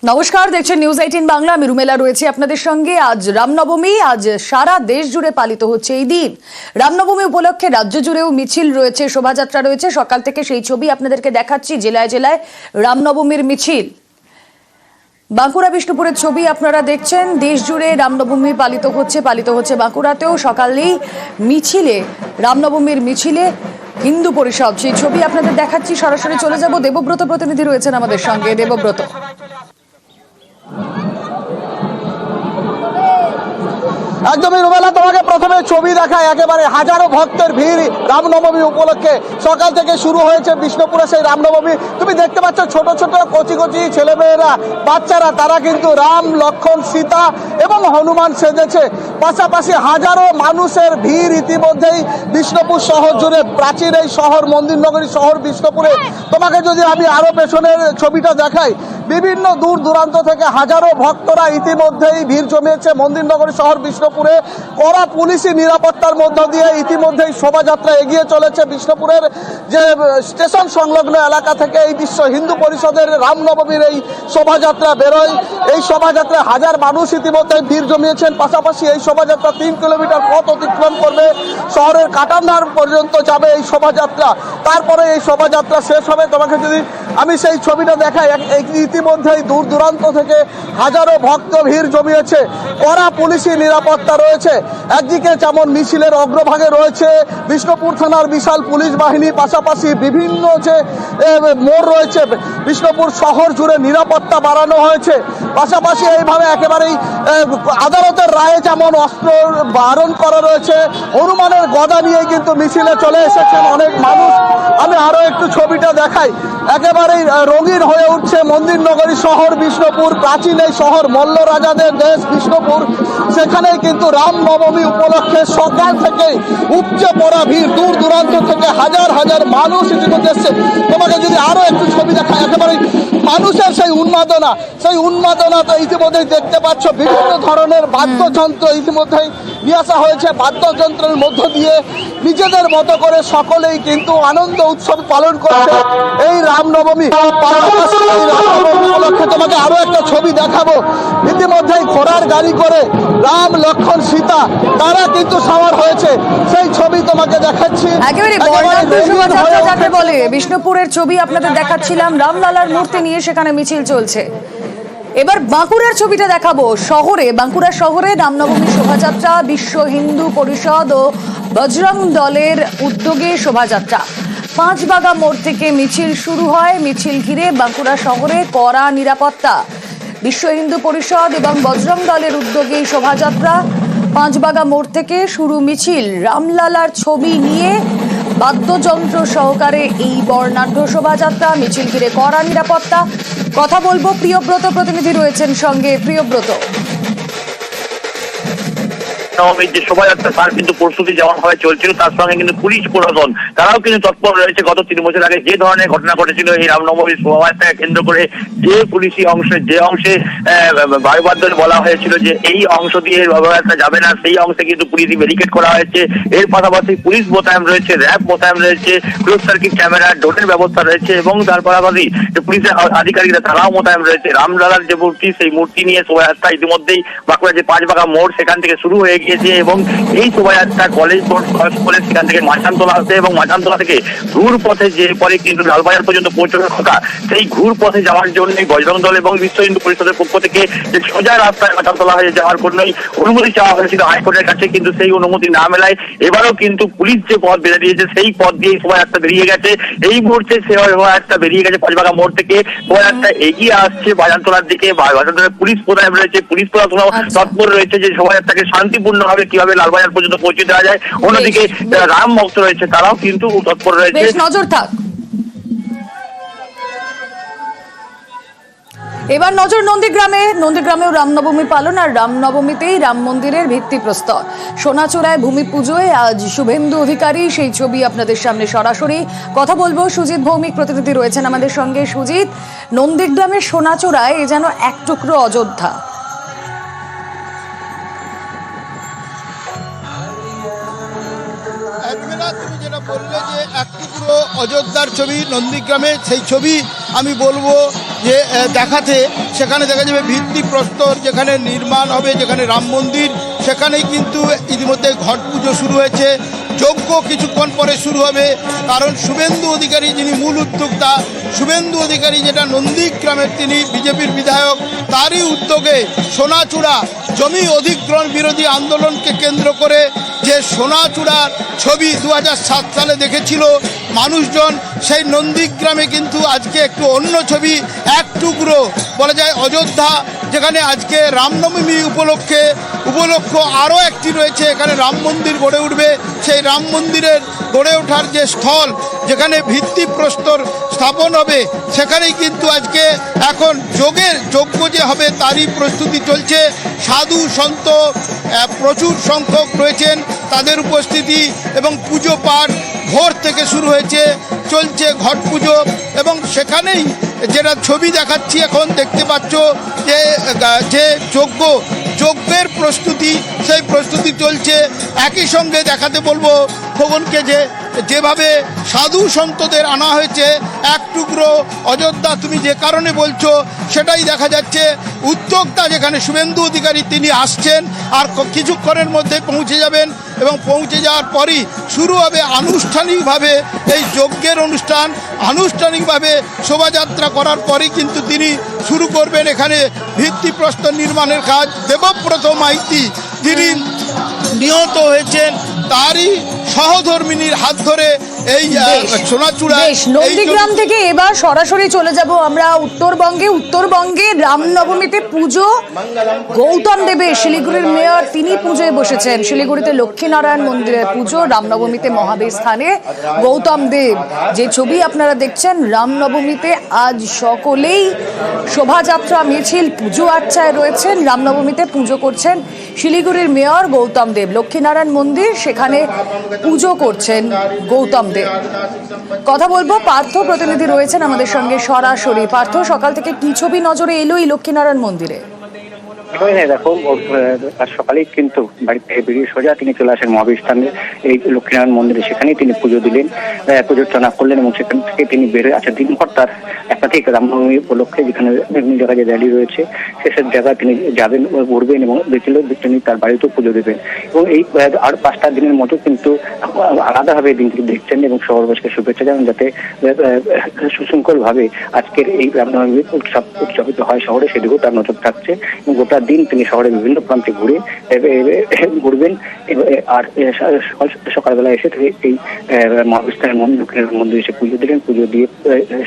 নমস্কার, দেখছেন নিউজ 18 বাংলা। আমি রুমেলা রয়েছে আপনাদের সঙ্গে। আজ রামনবমী, আজ সারা দেশ জুড়ে পালিত হচ্ছে এই দিন। রামনবমী উপলক্ষে রাজ্য জুড়েও মিছিল রয়েছে, শোভাযাত্রা রয়েছে। সকাল থেকে সেই ছবি আপনাদেরকে দেখাচ্ছি। জেলায় জেলায় রামনবমীর মিছিল। বাঁকুড়া বিষ্ণুপুরের ছবি আপনারা দেখছেন। দেশ জুড়ে রামনবমী পালিত হচ্ছে বাঁকুড়াতেও। সকালেই মিছিলে, রামনবমীর মিছিলে হিন্দু পরিষদ, সেই ছবি আপনাদের দেখাচ্ছি। সরাসরি চলে যাব, দেবব্রত প্রতিনিধি রয়েছেন আমাদের সঙ্গে। দেবব্রত, একদমই রুমেলা, তোমাকে প্রথমে ছবি দেখায়। একেবারে হাজারো ভক্তের ভিড় রামনবমী উপলক্ষে সকাল থেকে শুরু হয়েছে বিষ্ণুপুরে সেই রামনবমী। তুমি দেখতে পাচ্ছ ছোট ছোট কচি কচি ছেলেমেয়েরা, বাচ্চারা, তারা কিন্তু রাম, লক্ষ্মণ, সীতা এবং হনুমান সেজেছে। পাশাপাশি হাজারো মানুষের ভিড় ইতিমধ্যেই বিষ্ণুপুর শহর জুড়ে। প্রাচীন এই শহর, মন্দির নগরী শহর বিষ্ণুপুরে। তোমাকে যদি আমি আরো পেছনের ছবিটা দেখাই, বিভিন্ন দূর দূরান্ত থেকে হাজারো ভক্তরা ইতিমধ্যেই ভিড় জমিয়েছে মন্দির নগরী শহর বিষ্ণুপুরে। কড়া পুলিশি নিরাপত্তার মধ্য দিয়ে ইতিমধ্যেই শোভাযাত্রা এগিয়ে চলেছে। বিষ্ণুপুরের যে স্টেশন সংলগ্ন এলাকা থেকে এই বিশ্ব হিন্দু পরিষদের রামনবমীর এই শোভাযাত্রা বেরোয়। এই শোভাযাত্রায় হাজার মানুষ ইতিমধ্যে ভিড় জমিয়েছেন। পাশাপাশি এই শোভাযাত্রা 3 কিলোমিটার পথ অতিক্রম করবে, শহরের কাটারনার পর্যন্ত যাবে এই শোভাযাত্রা। তারপরে এই শোভাযাত্রা শেষ হবে। তোমাকে যদি আমি সেই ছবিটা দেখাই, ইতিমধ্যেই দূর দূরান্ত থেকে হাজারো ভক্ত ভিড় জমিয়েছে। কড়া পুলিশি নিরাপত্তা রয়েছে। একদিকে যেমন মিছিলের অগ্রভাগে রয়েছে বিষ্ণুপুর থানার বিশাল পুলিশ বাহিনী, পাশাপাশি বিভিন্ন যে মোড় রয়েছে বিষ্ণুপুর শহর জুড়ে নিরাপত্তা বাড়ানো হয়েছে। পাশাপাশি এইভাবে একেবারেই আদালতের রায়ে যেমন অস্ত্র বারণ করা রয়েছে, হনুমানের গদা নিয়ে কিন্তু মিছিলে চলে এসেছেন অনেক মানুষ। আমি আরো একটু ছবিটা দেখাই। একেবারেই রঙিন হয়ে উঠছে মন্দির নগরী শহর বিষ্ণুপুর। প্রাচীন এই শহর, মল্ল রাজাদের দেশ বিষ্ণুপুর। সেখানেই কিন্তু রামনবমী উপলক্ষে সকাল থেকে উপচে পড়া ভিড়, দূর দূরান্ত থেকে হাজার হাজার মানুষ ইতিমধ্যে এসছে। তোমাকে যদি আরো একটু ছবি দেখায়, একেবারে মানুষের সেই উন্মাদনা তো ইতিমধ্যেই দেখতে পাচ্ছ। বিভিন্ন ধরনের বাদ্যযন্ত্র ইতিমধ্যেই নিয়ে আসা হয়েছে। বাদ্যযন্ত্রের মধ্য দিয়ে নিজেদের মতো করে সকলেই কিন্তু আনন্দ উৎসব পালন করছে এই রামনবমী। পাশাপাশি এই রামনবমী উপলক্ষে তোমাকে আরো একটা ছবি দেখাবো। ইতিমধ্যেই ঘোড়ার গাড়ি করে রাম, লক্ষ্মণ, সীতা তারা কিন্তু সওয়ার হয়েছে। সেই ছবি তোমাকে দেখাচ্ছি। একেবারে বর্ণাঢ্য শোভাযাত্রা যাকে বলে, বিষ্ণুপুরের ছবি আপনাদের দেখাচ্ছিলাম। রামলালার মূর্তি নিয়ে সেখানে মিছিল চলছে। এবার বাঁকুড়ার ছবিটা দেখাবো। বাঁকুড়া শহরে রামনবমী শোভাযাত্রা, বিশ্ব হিন্দু পরিষদ ও বজরং দলের উদ্যোগে শোভাযাত্রা। পাঁচবাগা মোড় থেকে মিছিল শুরু হয়। মিছিল ঘিরে বাঁকুড়া শহরে কড়া নিরাপত্তা। বিশ্ব হিন্দু পরিষদ এবং বজরং দলের উদ্যোগে শোভাযাত্রা। পাঁচবাগা মোড় থেকে শুরু মিছিল। রামলালার ছবি নিয়ে বাদ্যযন্ত্র সহকারে এই বর্ণাঢ্য শোভাযাত্রা। মিছিল ঘিরে কড়া নিরাপত্তা। কথা বলবো, প্রিয়ব্রত প্রতিনিধি রয়েছেন সঙ্গে। প্রিয়ব্রত, যে শোভাযাত্রা তার কিন্তু প্রস্তুতি যেমন ভাবে চলছিল, তার সঙ্গে কিন্তু পুলিশ প্রশাসন তারাও কিন্তু তৎপর রয়েছে। গত 3 বছর আগে যে ধরনের ঘটনা ঘটেছিল এই রামনবমীর শোভাযাত্রাকে কেন্দ্র করে, যে পুলিশি যে অংশে বায়ুবাদ্যে বলা হয়েছিল যে এই অংশ দিয়ে শোভাযাত্রা যাবে না, সেই অংশে কিন্তু পুলিশি ব্যারিকেড করা হয়েছে। এর পাশাপাশি পুলিশ মোতায়েন রয়েছে, র্যাব মোতায়েন রয়েছে, ক্লোজ সার্কিট ক্যামেরা, ড্রোনের ব্যবস্থা রয়েছে এবং তার পাশাপাশি পুলিশের আধিকারিকরা তারাও মোতায়েন রয়েছে। রামলালার যে মূর্তি, সেই মূর্তি নিয়ে শোভাযাত্রা ইতিমধ্যেই বাঁকুড়া যে পাঁচবাগা মোড় সেখান থেকে শুরু হয়ে গিয়েছে এবং এই শোভাযাত্রা কলেজ সেখান থেকে মাচানতলা আসে এবং মাচানতলা থেকে ঘুর পথে যে পরে কিন্তু লালবাজার পর্যন্ত পৌঁছানোর কথা, সেই ঘুর পথে যাওয়ার জন্য বজরং দল এবং বিশ্ব হিন্দু পরিষদের পক্ষ থেকে যে সোজা রাস্তায় মাচানতলা হয়ে যাওয়ার জন্যই অনুমতি চাওয়া হয়েছিল হাইকোর্টের কাছে, কিন্তু সেই অনুমতি না মেলায় এবারও কিন্তু পুলিশ যে পথ বেঁধে দিয়েছে সেই পথ দিয়ে শোভাযাত্রা বেরিয়ে গেছে। এই মুহূর্তে শোভাযাত্রা বেরিয়ে গেছে পাঁচবাগা মোড় থেকে। শোভাযাত্রা এগিয়ে আসছে বাজানতলার দিকে। বাজানতলার পুলিশ মোতায়েন রয়েছে, পুলিশ প্রশাসন তৎপর রয়েছে যে শোভাযাত্রাকে শান্তিপূর্ণ ভাবে কিভাবে লালবাজার পর্যন্ত পৌঁছে দেওয়া যায়। অন্যদিকে রাম ভক্ত রয়েছে, তারাও কিন্তু তৎপর রয়েছে। নজর থাক। এবার নজর নন্দীগ্রামেও রামনবমী পালন। আর রামনবমীতেই রাম মন্দিরের ভিত্তিপ্রস্তর। সোনাচূড়ায় ভূমি পুজোয় আজ শুভেন্দু অধিকারী, সেই ছবি আপনাদের সামনে সরাসরি। কথা বলবো, সুজিত ভৌমিক প্রতিনিধি রয়েছেন আমাদের সঙ্গে। সুজিত, নন্দীগ্রামের সোনাচূড়ায় এ যেন এক টুকরো অযোধ্যা। তুমি যেটা বললে যে এক টুকরো অযোধ্যার ছবি নন্দীগ্রামে, সেই ছবি আমি বলবো যে দেখাতে, সেখানে দেখা যাবে ভিত্তিপ্রস্তর যেখানে নির্মাণ হবে, যেখানে রাম মন্দির, সেখানেই কিন্তু ইতিমধ্যে ঘট পুজো শুরু হয়েছে। যজ্ঞ কিছুক্ষণ পরে শুরু হবে, কারণ শুভেন্দু অধিকারী যিনি মূল উদ্যোক্তা, শুভেন্দু অধিকারী যেটা নন্দীগ্রামের তিনি বিজেপির বিধায়ক, তারই উদ্যোগে সোনাচূড়া জমি অধিগ্রহণ বিরোধী আন্দোলনকে কেন্দ্র করে যে সোনাচূড়ার ছবি 2007 সালে দেখেছিল মানুষজন, সেই নন্দীগ্রামে কিন্তু আজকে একটু অন্য ছবি, এক টুকরো বলা যায় অযোধ্যা, যেখানে আজকে রামনবমী উপলক্ষ আরও একটি রয়েছে, এখানে রাম মন্দির গড়ে উঠবে। সেই রাম মন্দিরের গড়ে ওঠার যে স্থল, যেখানে ভিত্তিপ্রস্তর স্থাপন হবে, সেখানেই কিন্তু আজকে এখন যজ্ঞ যে হবে তারই প্রস্তুতি চলছে। সাধু সন্ত প্রচুর সংখ্যক রয়েছেন, তাদের উপস্থিতি এবং পুজো পাঠ ভোর থেকে শুরু হয়েছে, চলছে ঘট পুজো। এবং সেখানেই যেটা ছবি দেখাচ্ছি এখন দেখতে পাচ্ছ যে যজ্ঞের প্রস্তুতি, সেই প্রস্তুতি চলছে। একই সঙ্গে দেখাতে বলবো খোকনকে যেভাবে সাধু সন্তদের আনা হয়েছে এক টুকরো অযোধ্যা, তুমি যে কারণে বলছো সেটাই দেখা যাচ্ছে। উদ্যোক্তা যেখানে শুভেন্দু অধিকারী তিনি আসছেন, আর কিছুক্ষণের মধ্যে পৌঁছে যাবেন, এবং পৌঁছে যাওয়ার পরই শুরু হবে আনুষ্ঠানিকভাবে এই যজ্ঞের অনুষ্ঠান। আনুষ্ঠানিকভাবে শোভাযাত্রা করার পরই কিন্তু তিনি শুরু করবেন এখানে ভিত্তিপ্রস্তর নির্মাণের কাজ। দেবব্রত মাইতি যিনি নিহত হয়েছেন, তারই সহধর্মিনীর হাত ধরে এই সোনাচূড়া। নন্দীগ্রাম থেকে এবার সরাসরি চলে যাব আমরা উত্তরবঙ্গে রামনবমীতে পুজো গৌতম দেবের, শিলিগুড়ির মেয়র তিনি পুজোয় বসেছেন। শিলিগুড়িতে লক্ষ্মীনারায়ণ মন্দিরে পুজো, রামনবমীতে মহাবীর স্থানে গৌতম দেব। যে ছবি আপনারা দেখছেন, রামনবমীতে আজ সকলেই শোভাযাত্রা মিছিল পুজো আর্চায় রয়েছেন। রামনবমীতে পুজো করছেন শিলিগুড়ির মেয়র গৌতম দেব। লক্ষ্মীনারায়ণ মন্দির, সেখানে পুজো করছেন গৌতম দেব। কথা বলবো, পার্থ প্রতিনিধি রয়েছেন আমাদের সঙ্গে সরাসরি। পার্থ, সকাল থেকে কি ছবি নজরে এলো এই লক্ষ্মীনারায়ণ মন্দিরে? দেখো, সকালেই কিন্তু বাড়ি থেকে বেরিয়ে সোজা তিনি চলে আসেন মহাবীর স্থানে, এই লক্ষ্মীনারায়ণ মন্দিরে। সেখানেই তিনি পুজো দিলেন, পুজোর্চনা করলেন, এবং সেখান থেকে তিনি বেরোয় দিনভর তার একাধিক রামনবমী উপলক্ষে যেখানে বিভিন্ন জায়গায় যে র্যালি রয়েছে সেসব জায়গায় তিনি যাবেন, ঘুরবেন, এবং তিনি তার বাড়িতেও পুজো দেবেন। এবং এই আর 5টা দিনের মতো কিন্তু আলাদাভাবে দিনটি দেখছেন এবং শহরবাসীকে শুভেচ্ছা জানান, যাতে সুশৃঙ্খলভাবে আজকের এই রামনবমী উৎসব উদযাপিত হয় শহরে, সেদিকেও তার নজর থাকছে। এবং গোটা দিন তিনি শহরের বিভিন্ন প্রান্তে ঘুরবেন। আর সকালবেলা এসে এই মহাবিস্তানের মন্দির এসে পুজো দিলেন। পুজো দিয়ে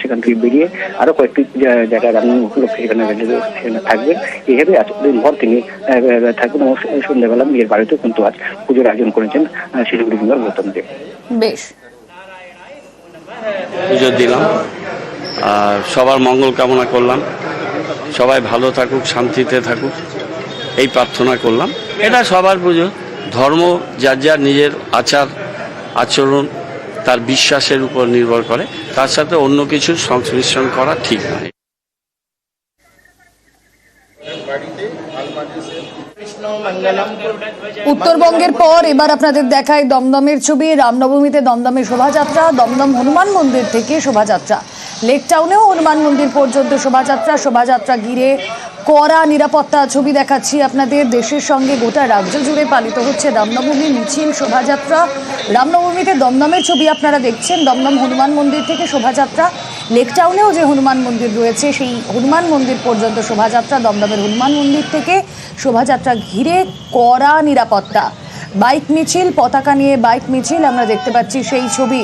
সেখান থেকে বেরিয়ে আরো কয়েকটি জায়গায় রামনবমী উপলক্ষে সেখানে থাকবেন। এইভাবে আজ দিনভর তিনি থাকবেন, এবং সন্ধ্যাবেলা মেয়ের বাড়িতেও কিন্তু আজ পুজোর আয়োজন করেছেন শিলিগুড়ি মেয়র গৌতম দেব। বেশ, পুজো দিলাম আর সবার মঙ্গল কামনা করলাম, সবাই ভালো থাকুক, শান্তিতে থাকুক, এই প্রার্থনা করলাম। এটা সবার পুজো, ধর্ম যার যার নিজের আচার আচরণ তার বিশ্বাসের উপর নির্ভর করে, তার সাথে অন্য কিছুর সংমিশ্রণ করা ঠিক নয়। উত্তরবঙ্গের পর এবার আপনাদের দেখায় দমদমের ছবি। রামনবমীতে দমদমে শোভাযাত্রা, দমদম হনুমান মন্দির থেকে শোভাযাত্রা, লেক টাউনেও হনুমান মন্দির পর্যন্ত শোভাযাত্রা ঘিরে কড়া নিরাপত্তা। ছবি দেখাচ্ছি আপনাদের, দেশের সঙ্গে গোটা রাজ্য জুড়ে পালিত হচ্ছে রামনবমী মিছিল, শোভাযাত্রা। রামনবমীতে দমদমের ছবি আপনারা দেখছেন, দমদম হনুমান মন্দির থেকে শোভাযাত্রা, লেক টাউনেও যে হনুমান মন্দির রয়েছে সেই হনুমান মন্দির পর্যন্ত শোভাযাত্রা। দমদমের হনুমান মন্দির থেকে শোভাযাত্রা ঘিরে কড়া নিরাপত্তা, বাইক মিছিল, পতাকা নিয়ে বাইক মিছিল আমরা দেখতে পাচ্ছি সেই ছবি।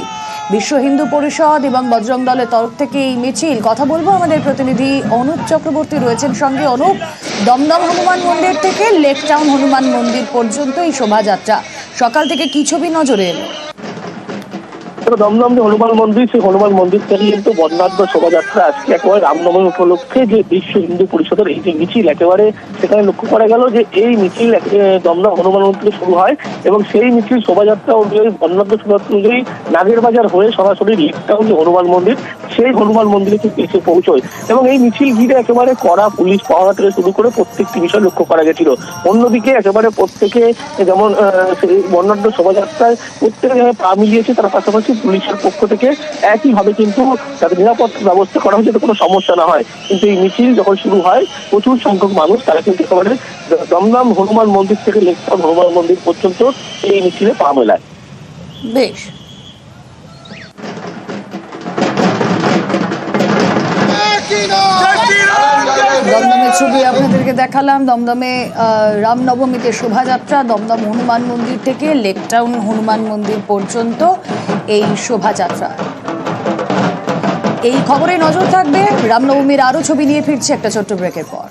বিশ্ব হিন্দু পরিষদ এবং বজরং দলের তরফ থেকে এই মিছিল। কথা বলবো, আমাদের প্রতিনিধি অনুপ চক্রবর্তী রয়েছেন সঙ্গে। অনুপ, দমদম হনুমান মন্দির থেকে লেক টাউন হনুমান মন্দির পর্যন্ত এই শোভাযাত্রা, সকাল থেকে কি ছবি নজরে এলো? দমদম যে হনুমান মন্দির, সেই হনুমান মন্দির থেকে কিন্তু বর্ণাঢ্য শোভাযাত্রা আজকে একেবারে রামনবমী উপলক্ষে যে বিশ্ব হিন্দু পরিষদের এই যে মিছিল, একেবারে সেখানে লক্ষ্য করা গেল যে এই মিছিল দমদম হনুমান মন্দিরে শুরু হয়, এবং সেই মিছিল শোভাযাত্রা অনুযায়ী বর্ণাঢ্য শোভাযাত্রা অনুযায়ী নাগের বাজার হয়ে সরাসরি লেক টাউন যে হনুমান মন্দির, সেই হনুমান মন্দিরে কিন্তু এসে পৌঁছয়। এবং এই মিছিল ঘিরে একেবারে কড়া পুলিশ পাহারা থেকে শুরু করে প্রত্যেকটি বিষয় লক্ষ্য করা গেছিল। অন্যদিকে একেবারে প্রত্যেকে যেমন বর্ণাঢ্য শোভাযাত্রায় প্রত্যেকে পা মিলিয়েছে, তার পাশাপাশি পুলিশের পক্ষ থেকে একইভাবে কিন্তু তাদের নিরাপত্তা ব্যবস্থা করা হয়েছে, যাতে কোনো সমস্যা না হয়। কিন্তু এই মিছিল যখন শুরু হয় প্রচুর সংখ্যক মানুষ তারা কিন্তু একেবারে দমদম হনুমান মন্দির থেকে লেকটাউন হনুমান মন্দির পর্যন্ত এই মিছিলে পা মেলায়। বেশ, দমদমের ছবি আপনাদেরকে দেখালাম। দমদমে রামনবমীতে শোভাযাত্রা দমদম হনুমান মন্দির থেকে লেকটাউন হনুমান মন্দির পর্যন্ত এই শোভাযাত্রা। এই খবরে নজর থাকবে। রামনবমীর আরো ছবি নিয়ে ফিরছে একটা ছোট্ট ব্রেকের পর।